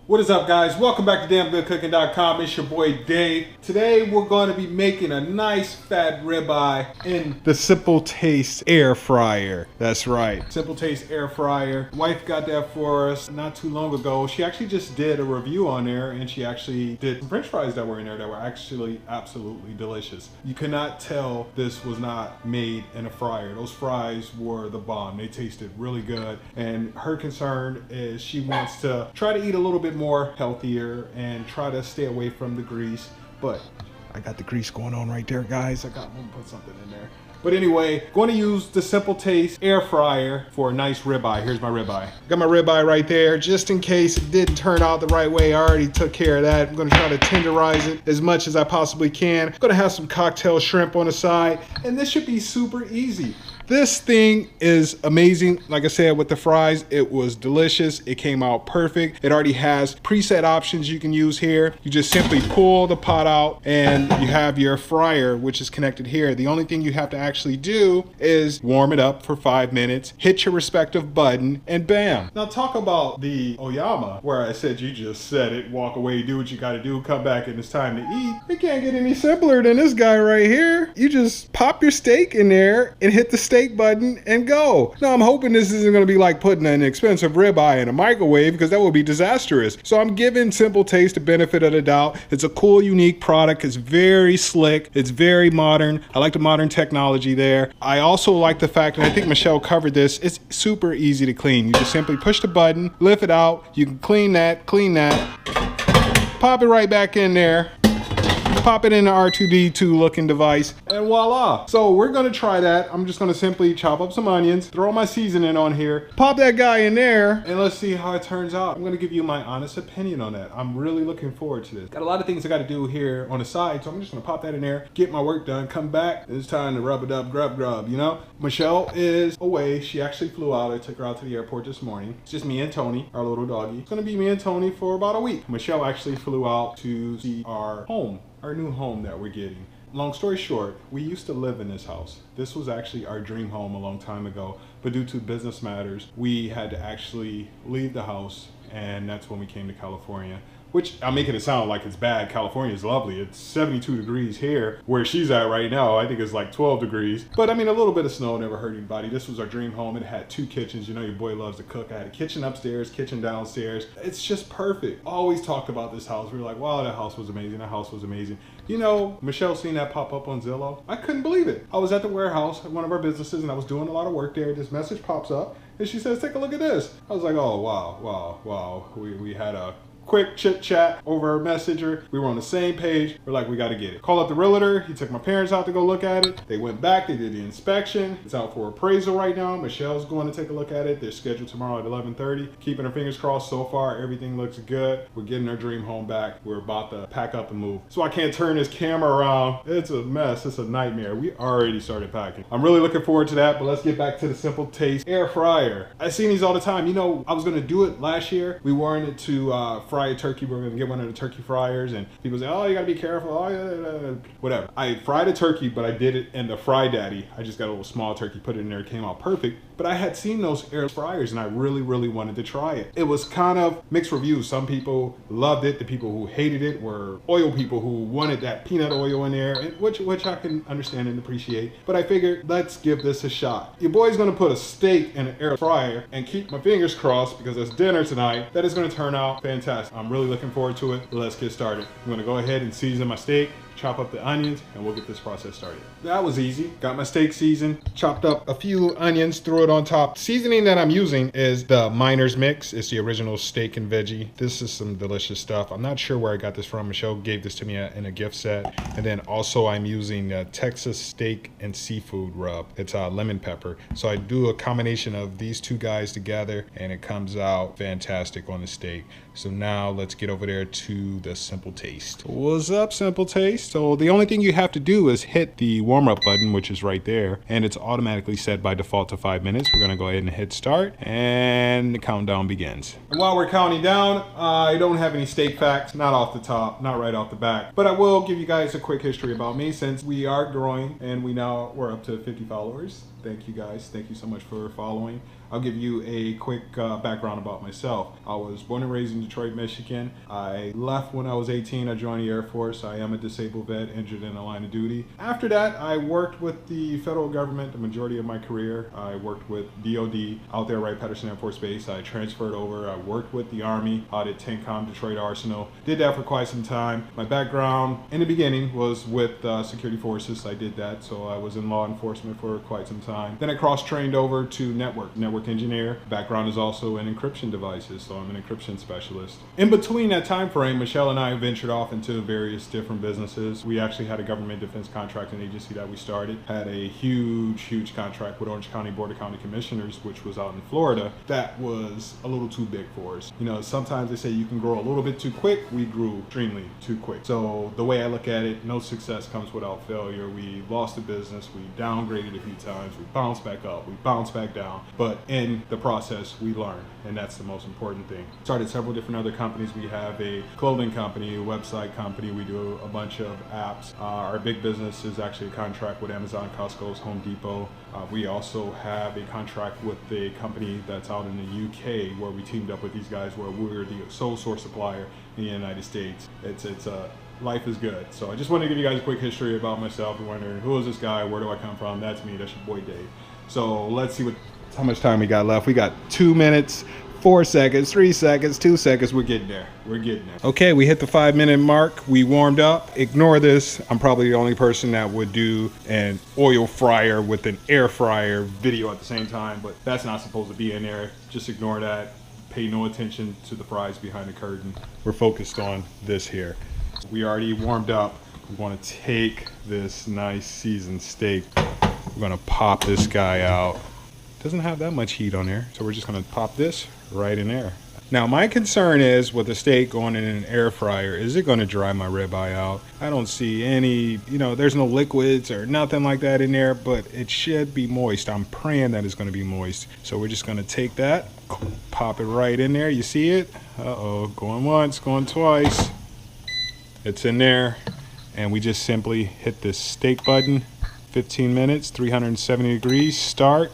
What is up, guys? Welcome back to DamnGoodCooking.com. It's your boy Dave. Today we're going to be making a nice fat ribeye in the Simpletaste air fryer. That's right, Simpletaste air fryer. Wife got that for us not too long ago. She actually just did a review on there, and she actually did some French fries that were in there that were actually absolutely delicious. You could not tell this was not made in a fryer. Those fries were the bomb. They tasted really good, and her concern is she wants to try to eat a little bit more healthier and try to stay away from the grease. But I got the grease going on right there, guys. I got to put something in there. But anyway, going to use the Simpletaste air fryer for a nice ribeye. Here's my ribeye. Got my ribeye right there, just in case it didn't turn out the right way. I already took care of that. I'm going to try to tenderize it as much as I possibly can. I'm going to have some cocktail shrimp on the side, and this should be super easy. This thing is amazing. Like I said, with the fries, it was delicious. It came out perfect. It already has preset options you can use here. You just simply pull the pot out and you have your fryer, which is connected here. The only thing you have to actually do is warm it up for 5 minutes, hit your respective button, and bam. Now talk about the Oyama, where I said you just set it, walk away, do what you gotta do, come back and it's time to eat. It can't get any simpler than this guy right here. You just pop your steak in there and hit the steak button and go. Now I'm hoping this isn't going to be like putting an expensive ribeye in a microwave, because that would be disastrous. So I'm giving Simpletaste the benefit of the doubt. It's a cool, unique product. It's very slick. It's very modern. I like the modern technology there. I also like the fact, and I think Michelle covered this, it's super easy to clean. You just simply push the button, lift it out. You can clean that, pop it right back in there. Pop it in the R2D2 looking device, and voila. So we're gonna try that. I'm just gonna simply chop up some onions, throw my seasoning on here, pop that guy in there, and let's see how it turns out. I'm gonna give you my honest opinion on that. I'm really looking forward to this. Got a lot of things I gotta do here on the side, so I'm just gonna pop that in there, get my work done, come back. It's time to rub it up, grub, you know? Michelle is away. She actually flew out. I took her out to the airport this morning. It's just me and Tony, our little doggy. It's gonna be me and Tony for about a week. Michelle actually flew out to see our home, our new home that we're getting. Long story short, we used to live in this house. This was actually our dream home a long time ago, but due to business matters, we had to actually leave the house, and that's when we came to California. Which I'm making it sound like it's bad. California is lovely. It's 72 degrees here. Where she's at right now, I think it's like 12 degrees. But I mean, a little bit of snow never hurt anybody. This was our dream home. It had 2 kitchens. You know your boy loves to cook. I had a kitchen upstairs, kitchen downstairs. It's just perfect. Always talked about this house. We were like, wow, that house was amazing. That house was amazing. You know, Michelle seen that pop up on Zillow. I couldn't believe it. I was at the warehouse at one of our businesses, and I was doing a lot of work there. This message pops up, and she says, take a look at this. I was like, oh, wow. We had a quick chit chat over Messenger. We were on the same page. We're like, we got to get it. Call up the realtor. He took my parents out to go look at it. They went back. They did the inspection. It's out for appraisal right now. Michelle's going to take a look at it. They're scheduled tomorrow at 11:30. Keeping her fingers crossed. So far, everything looks good. We're getting our dream home back. We're about to pack up and move. So I can't turn this camera around. It's a mess. It's a nightmare. We already started packing. I'm really looking forward to that, but let's get back to the Simpletaste air fryer. I see these all the time. You know, I was going to do it last year. We wanted to fry a turkey. We're going to get one of the turkey fryers, and people say, oh, you got to be careful. Oh, yeah, whatever. I fried a turkey, but I did it in the Fry Daddy. I just got a little small turkey, put it in there. It came out perfect. But I had seen those air fryers, and I really wanted to try it. It was kind of mixed reviews. Some people loved it. The people who hated it were oil people who wanted that peanut oil in there, which I can understand and appreciate. But I figured, let's give this a shot. Your boy's going to put a steak in an air fryer, and keep my fingers crossed, because it's dinner tonight, that it's going to turn out fantastic. I'm really looking forward to it. Let's get started. I'm going to go ahead and season my steak, chop up the onions, and we'll get this process started. That was easy. Got my steak seasoned, chopped up a few onions, threw it on top. Seasoning that I'm using is the Miner's Mix. It's the original steak and veggie. This is some delicious stuff. I'm not sure where I got this from. Michelle gave this to me in a gift set. And then also I'm using Texas steak and seafood rub. It's lemon pepper. So I do a combination of these two guys together, and it comes out fantastic on the steak. So now let's get over there to the Simpletaste. What's up, Simpletaste? So the only thing you have to do is hit the warm-up button, which is right there, and it's automatically set by default to 5 minutes. We're gonna go ahead and hit start, and the countdown begins. And while we're counting down, I don't have any steak facts, not off the top, not right off the back, but I will give you guys a quick history about me since we are growing and we're up to 50 followers. Thank you guys. Thank you so much for following. I'll give you a quick background about myself. I was born and raised in Detroit, Michigan. I left when I was 18. I joined the Air Force. I am a disabled vet injured in the line of duty. After that, I worked with the federal government the majority of my career. I worked with DOD out there, Wright-Patterson Air Force Base. I transferred over. I worked with the Army out at TENCOM, Detroit Arsenal. Did that for quite some time. My background in the beginning was with security forces. I did that, so I was in law enforcement for quite some time. Then I cross-trained over to network engineer. Background is also in encryption devices, so I'm an encryption specialist. In between that time frame, Michelle and I ventured off into various different businesses. We actually had a government defense contracting agency that we started. Had a huge contract with Orange County Board of County Commissioners, which was out in Florida. That was a little too big for us. You know, sometimes they say you can grow a little bit too quick. We grew extremely too quick. So the way I look at it, no success comes without failure. We lost the business, we downgraded a few times, we bounced back up, we bounced back down, but in the process we learn, and that's the most important thing. Started several different other companies. We have a clothing company, a website company, we do a bunch of apps. Our big business is actually a contract with Amazon, Costco's, Home Depot. We also have a contract with a company that's out in the UK where we teamed up with these guys where we're the sole source supplier in the United States. Life is good. So I just want to give you guys a quick history about myself. You're wondering, who is this guy? Where do I come from? That's me. That's your boy Dave. So let's see how much time we got left. We got 2 minutes, 4 seconds, 3 seconds, 2 seconds. We're getting there. We're getting there. Okay, we hit the 5 minute mark. We warmed up. Ignore this. I'm probably the only person that would do an oil fryer with an air fryer video at the same time, but that's not supposed to be in there. Just ignore that. Pay no attention to the fries behind the curtain. We're focused on this here. We already warmed up. We want to take this nice seasoned steak. We're going to pop this guy out. Doesn't have that much heat on there, so we're just going to pop this right in there. Now my concern is with the steak going in an air fryer, is it going to dry my ribeye out? I don't see any, there's no liquids or nothing like that in there, but it should be moist. I'm praying that it's going to be moist. So we're just going to take that, pop it right in there. You see it? Uh-oh, going once, going twice. It's in there, and we just simply hit this steak button. 15 minutes, 370 degrees, start.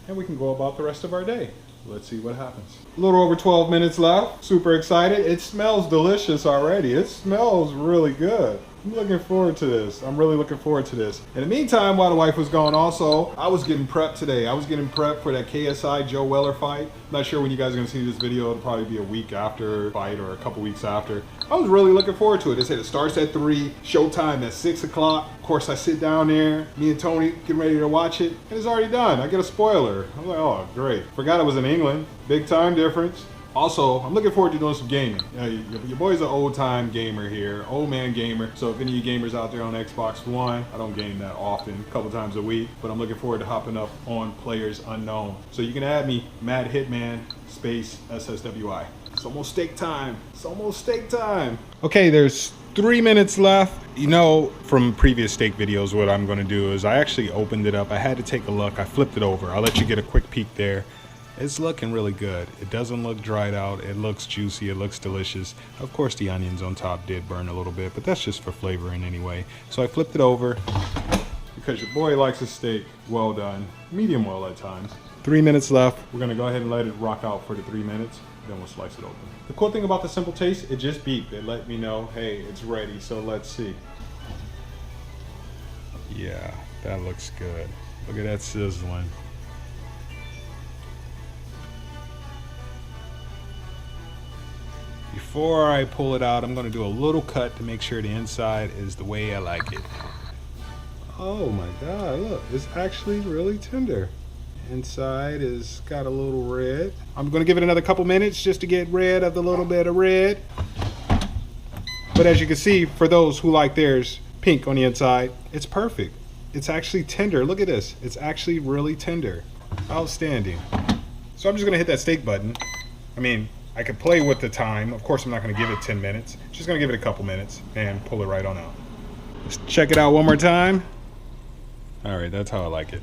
And we can go about the rest of our day. Let's see what happens. A little over 12 minutes left. Super excited. It smells delicious already. It smells really good. I'm looking forward to this. I'm really looking forward to this. In the meantime, while the wife was gone also, I was getting prepped today. I was getting prepped for that KSI Joe Weller fight. I'm not sure when you guys are gonna see this video. It'll probably be a week after fight or a couple weeks after. I was really looking forward to it. They said it starts at 3, showtime at 6 o'clock. Of course, I sit down there, me and Tony getting ready to watch it, and it's already done. I get a spoiler. I'm like, oh, great. Forgot it was in England. Big time difference. Also, I'm looking forward to doing some gaming. Your boy's an old time gamer here, old man gamer. So if any of you gamers out there on Xbox One, I don't game that often, a couple times a week, but I'm looking forward to hopping up on Players Unknown. So you can add me, Mad Hitman space SSWI. It's almost steak time. It's almost steak time. Okay, there's 3 minutes left. From previous steak videos, what I'm gonna do is I actually opened it up. I had to take a look. I flipped it over. I'll let you get a quick peek there. It's looking really good. It doesn't look dried out. It looks juicy. It looks delicious. Of course, the onions on top did burn a little bit, but that's just for flavoring anyway. So I flipped it over because your boy likes his steak well done, medium well at times. 3 minutes left. We're gonna go ahead and let it rock out for the 3 minutes. Then we'll slice it open. The cool thing about the Simpletaste, it just beeped. It let me know, hey, it's ready. So let's see. Yeah, that looks good. Look at that sizzling. Before I pull it out, I'm going to do a little cut to make sure the inside is the way I like it. Oh my God, look, it's actually really tender. Inside is got a little red. I'm going to give it another couple minutes just to get rid of the little bit of red. But as you can see, for those who like theirs pink on the inside, it's perfect. It's actually tender. Look at this. It's actually really tender. Outstanding. So I'm just going to hit that steak button. I could play with the time. Of course, I'm not going to give it 10 minutes. Just going to give it a couple minutes and pull it right on out. Let's check it out one more time. All right, that's how I like it.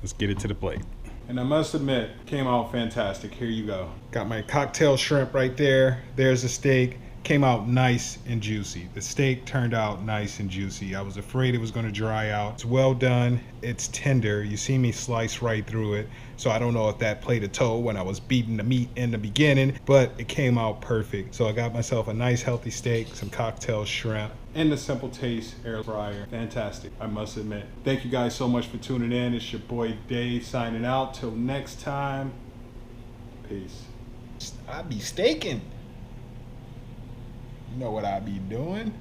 Let's get it to the plate. And I must admit, came out fantastic. Here you go. Got my cocktail shrimp right there. There's the steak. Came out nice and juicy. The steak turned out nice and juicy. I was afraid it was going to dry out. It's well done. It's tender. You see me slice right through it. So I don't know if that played a toll when I was beating the meat in the beginning, but it came out perfect. So I got myself a nice healthy steak, some cocktail shrimp, and the Simpletaste air fryer. Fantastic, I must admit. Thank you guys so much for tuning in. It's your boy Dave signing out. Till next time, peace. I be staking. You know what I be doing?